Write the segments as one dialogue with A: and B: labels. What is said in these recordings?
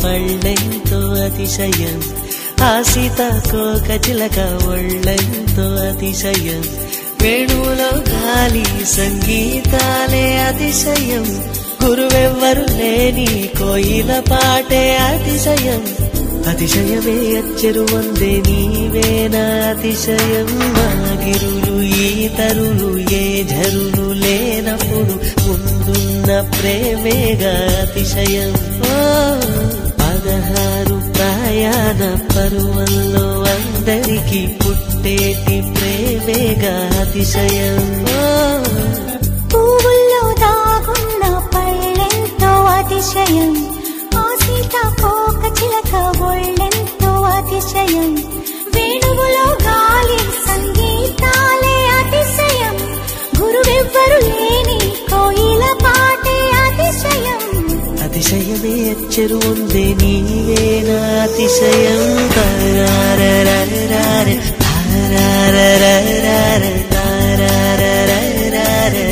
A: పళ్ళెంతో అతిశయం, ఆ సీతాకోకచిలక ఒళ్ళెంతో అతిశయం, వేణువులో గాలి సంగీతాలే అతిశయం, గురువెవ్వరు లేని కోయిల పాటే అతిశయం, అతిశయమే అచ్చెరు వందే నీవేనా అతిశయం, మాగిరులు ఈతరులు ఏ ఝరులు లేనప్పుడు ముందున్న ప్రేమేగా అతిశయం. 16 ప్రయాణ పరువల్లో అందరికీ పుట్టేటి ప్రేమేగా అతిశయం.
B: పువ్వుల్లో దాగున్న పళ్ళెంతో అతిశయం, ఆ సీతాకోకచిలక ఒళ్ళెంతో అతిశయం, వేణువులో గాలి సంగీతాలే అతిశయం, గురువెవ్వరు లేని కోయిల పాటే అతిశయం,
A: అతిశయమే అచ్చెరు వందే నీవేనా అతిశయం. తారారరారే తారారరారే తారారరారే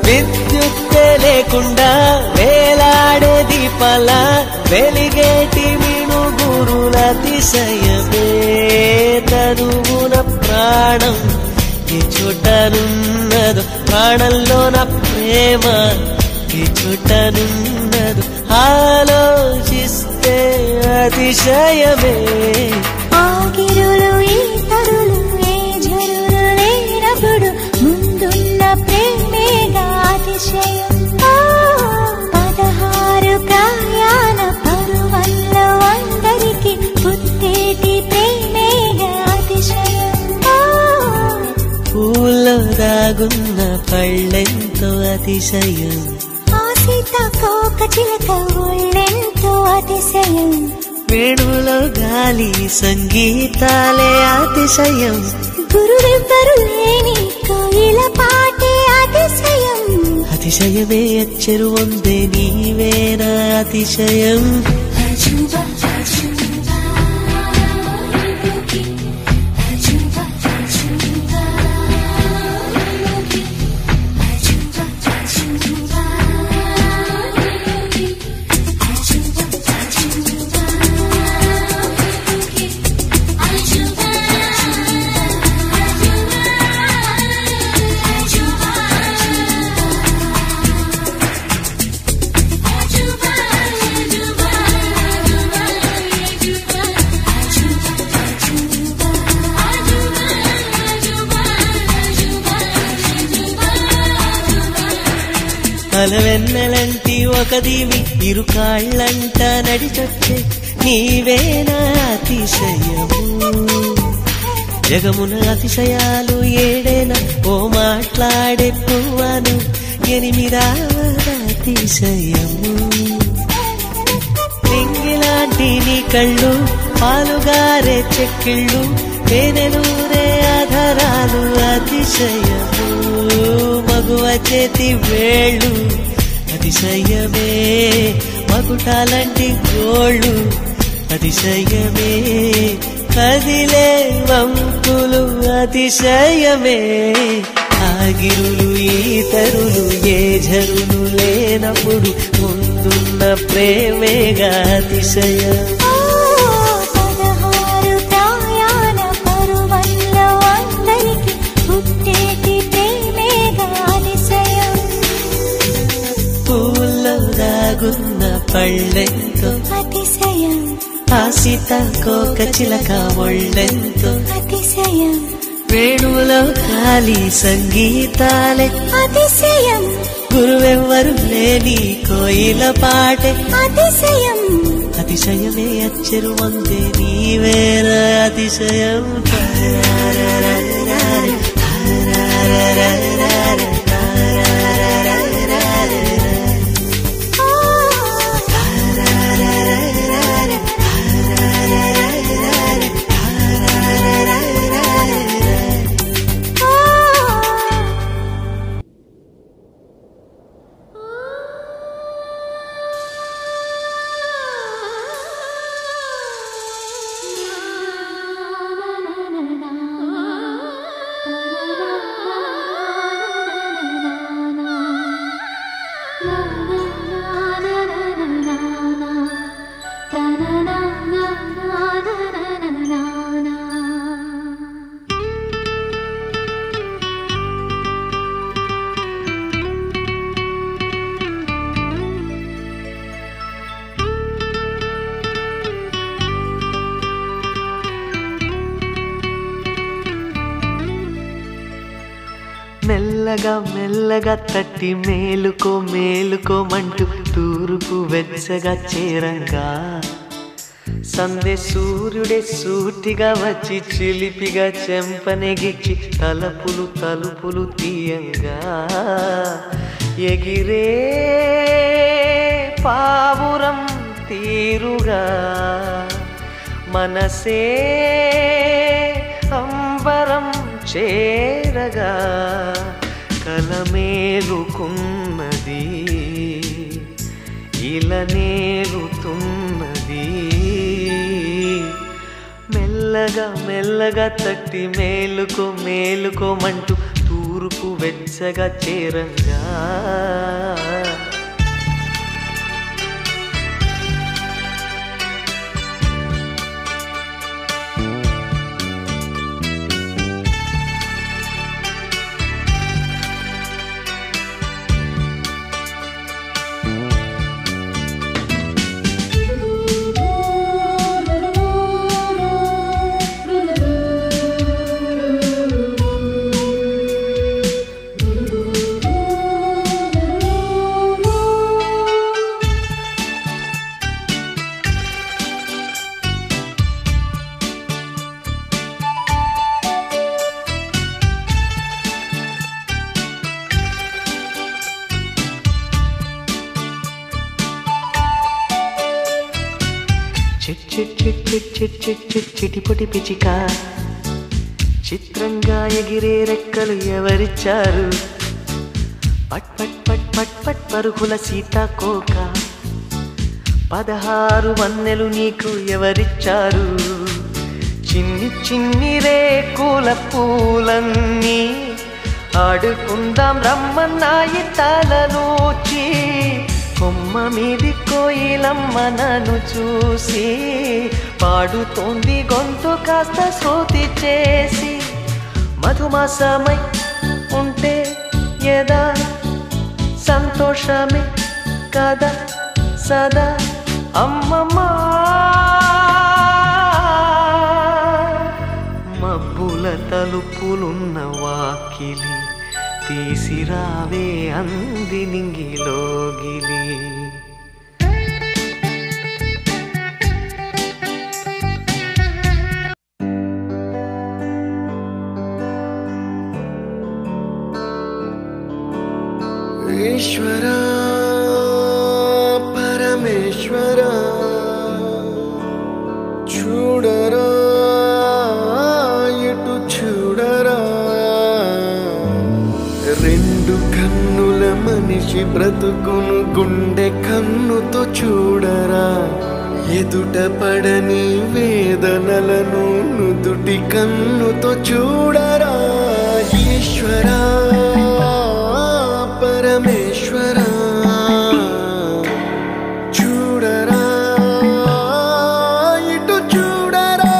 A: విద్యుత్తే లేకుండా వేలాడే దీపాల వెలిగేటి మినుగురుల అతిశయమే, తనువున ప్రాణం ఈ చోటనున్నదు, ప్రాణంలోన ప్రేమ ఈ చోటనున్నదు, ఆలోచిస్తే అతిశయమే.
B: ఆగిరులు ఈతరులు ఏ ఝరులు లేనప్పుడు ముందున్న ప్రేమేగా అతిశయం. 16 ప్రయాణ పరువల్లో అందరికీ పుట్టేటి ప్రేమేగా అతిశయం.
A: పూల్లో దాగున్న పళ్ళెంతో అతిశయం,
B: ఆ సీతాకోకచిలక ఒళ్ళెంతో అతిశయం,
A: వేణువులో గాలి సంగీతాలే అతిశయం,
B: గురువెవ్వరు లేని కోయిల పాటే అతిశయం,
A: అతిశయమే అచ్చెరు వందే నీవేనా అతిశయం. అలవెన్నెలంటి ఒక దీవి ఇరుకాళ్ళంట నడిచొచ్చే నీవేనా అతిశయము, జగమున అతిశయాలు ఏడేనా ఓ మాట్లాడే పువ్వను 8వ అతిశయము, నింగిలాంటి నీ కళ్ళు పాలుగారే చెక్కిళ్ళు తేనెలూరే ఆధారాలు అతిశయము, మగువ చేతి వేళ్ళు అతిశయమే, మగుటాలంటి గోళ్ళు అతిశయమే, కదిలే వంపులు అతిశయమే, ఆగిరులు ఈతరులు ఏ ఝరులు లేనప్పుడు ముందున్న ప్రేమేగా అతిశయం.
B: 16 ప్రయాణ పరువల్లో అందరికీ పుట్టేటి ప్రేమేగా
A: సీతాకోక చిలక ఒళ్ళెంతో
B: అతిశయం
A: వేణువులో ఖాళీ సంగీతాలే
B: అతిశయం
A: గురువెవ్వరు లేని కోయిల పాటే
B: అతిశయం
A: అతిశయమే అచ్చరు వందే నీవేర అతిశయం మెల్లగా మెల్లగా తట్టి మేలుకో మేలుకోమంటూ తూర్పు వెచ్చగా చేరంగా సందే సూర్యుడే సూటిగా వచ్చి చిలిపిగా చెంపనెగిచ్చి తలుపులు తలుపులు తీయంగా ఎగిరే పావురం తీరుగా మనసే అంబరం చేరగా కలమేలుకున్నది ఇలనేలుతున్నది మెల్లగా మెల్లగా తట్టి మేలుకో మేలుకోమంటూ తూర్పు వెచ్చగా చేరంగా చిటిపొటి పిచిక చిత్రంగా ఎగిరే రెక్కలు ఎవరిచ్చారు పట్ పట్ పట్ పట్ పట్ పరుగుల సీతాకోక 16 వన్నెలు నీకు ఎవరిచ్చారు చిన్ని చిన్ని రేకుల పూలన్నీ ఆడుకుందాం రమ్మన్నాయి తలలోచి కొమ్మ మీది కోయిలమ్మ నన్ను చూసి పాడుతోంది గొంతు కాస్త శృతి చేసి మధుమాసమై ఉంటే ఎదా సంతోషమే కదా సదా అమ్మమ్మా మబ్బుల తలుపులున్న వాకిలి తీసిరావే అంది నింగిలోగిలి ఈశ్వరా పరమేశ్వరా చూడరా ఇటు చూడరా రెండు కన్నుల మనిషి బ్రతుకును గుండె కన్నుతో చూడరా ఎదుట పడని వేదనలను నుదుటి కన్నుతో చూడరా ఈశ్వరా పరమేశ్వరా చూడరా ఇటు చూడరా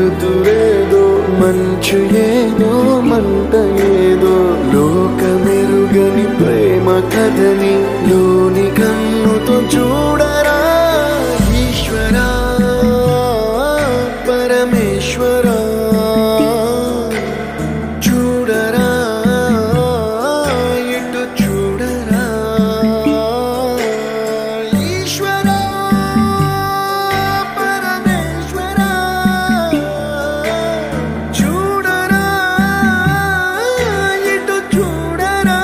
C: వెలుతురేదో మంచు ఏదో మంట ఏదో లోకమెరుగని ప్రేమ కథని లోని కన్నుతో చూడరా ఈశ్వరా పరమేశ్వరా చూడరా ఇటు చూడరా ఈశ్వరా పరమేశ్వరా చూడరా ఇటు చూడరా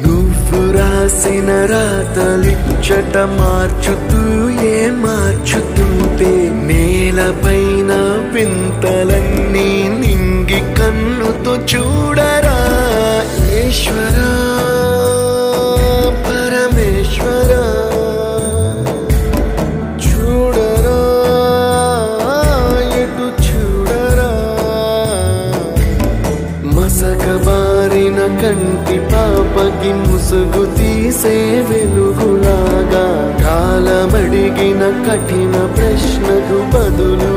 C: నువ్వు రాసిన రాతలిచ్చట మార్చుతూ మార్చుతుంటే నేలపైన వింతలన్నీ నింగి కన్నుతో చూడరా ఈశ్వరా పరమేశ్వరా చూడరా ఎటు చూడరా మసకబారిన కంటి పాపకి ముసుగు తీసే వెలుగులాగా కాలమడిగిన కఠిన ప్రశ్నకు బదులు